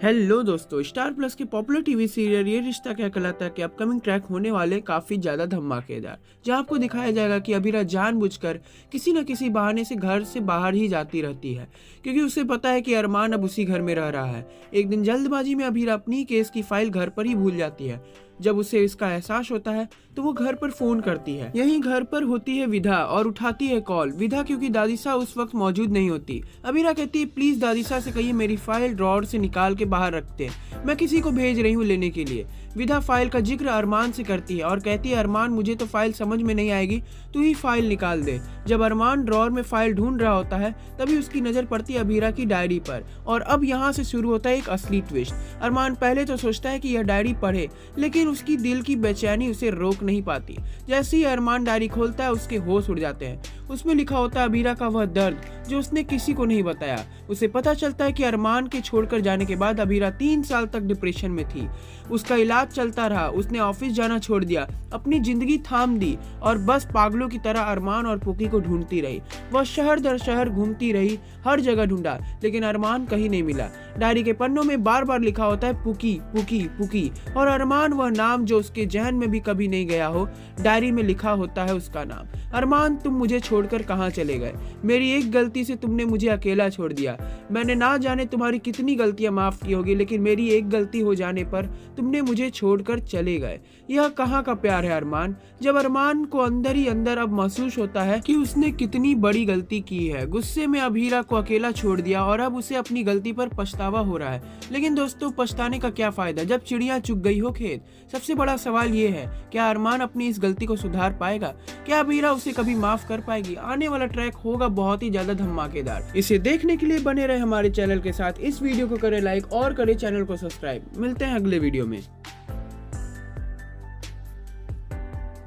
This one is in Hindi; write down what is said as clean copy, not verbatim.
हेलो दोस्तों, स्टार प्लस के पॉपुलर टीवी सीरियल ये रिश्ता क्या कहलाता के अपकमिंग ट्रैक होने वाले काफी ज्यादा धमाकेदार, जहां आपको दिखाया जाएगा कि अभीरा जानबूझकर किसी न किसी बहाने से घर से बाहर ही जाती रहती है, क्योंकि उसे पता है कि अरमान अब उसी घर में रह रहा है। एक दिन जल्दबाजी में अभीरा अपनी केस की फाइल घर पर ही भूल जाती है। जब उसे इसका एहसास होता है तो वो घर पर फोन करती है। यहीं घर पर होती है विधा और उठाती है कॉल। विधा क्योंकि दादीसा उस वक्त मौजूद नहीं होती। अभीरा कहती है प्लीज दादीसा से कहिए मेरी फाइल ड्रॉअर से निकाल के बाहर रखते हैं, मैं किसी को भेज रही हूँ लेने के लिए। विधा फाइल का जिक्र अरमान से करती है और कहती है अरमान मुझे तो फाइल समझ में नहीं आएगी, तू ही फाइल निकाल दे। जब अरमान ड्रॉअर में फाइल ढूंढ रहा होता है तभी उसकी नजर पड़ती है अभीरा की डायरी पर, और अब यहाँ से शुरू होता है एक असली ट्विस्ट। अरमान पहले तो सोचता है कि यह डायरी पढ़े, लेकिन उसकी दिल की बेचैनी उसे रोक नहीं पाती। जैसे ही अरमान डायरी खोलता है उसके होश उड़ जाते हैं। उसमें लिखा होता है अभीरा का वह दर्द जो उसने किसी को नहीं बताया। उसे पता चलता है कि अरमान के छोड़कर जाने के बाद अभीरा 3 साल तक डिप्रेशन में थी। उसका इलाज चलता रहा, उसने ऑफिस जाना छोड़ दिया, अपनी जिंदगी थाम दी और बस पागलों की तरह अरमान और पुकी को ढूंढती रही। वह शहर दर शहर घूमती रही, हर जगह ढूंढा, लेकिन अरमान कहीं नहीं मिला। डायरी के पन्नों में बार बार लिखा होता है पुकी पुकी पुकी, और अरमान वह नाम जो उसके जहन में भी कभी नहीं गया हो, डायरी में लिखा होता है उसका नाम। अरमान तुम मुझे छोड़कर कहाँ चले गए? मेरी एक गलती से तुमने मुझे अकेला छोड़ दिया। मैंने ना जाने तुम्हारी कितनी गलतियां माफ की होगी, लेकिन मेरी एक गलती हो जाने पर तुमने मुझे छोड़कर चले गए। यह कहाँ का प्यार है अरमान? जब अरमान को अंदर ही अंदर अब महसूस होता है कि उसने कितनी बड़ी गलती की है। गुस्से में अभीरा को अकेला छोड़ दिया और अब उसे अपनी गलती पर पछतावा हो रहा है। लेकिन दोस्तों, पछताने का क्या फायदा जब चिड़िया चुग गई हो खेत? सबसे बड़ा सवाल ये है, क्या अरमान अपनी इस गलती को सुधार पाएगा? क्या अभीरा उसे कभी माफ कर पाएगी? आने वाला ट्रैक होगा बहुत ही ज्यादा धमाकेदार। इसे देखने के लिए बने रहे हमारे चैनल के साथ। इस वीडियो को करें लाइक और करें चैनल को सब्सक्राइब। मिलते हैं अगले वीडियो में।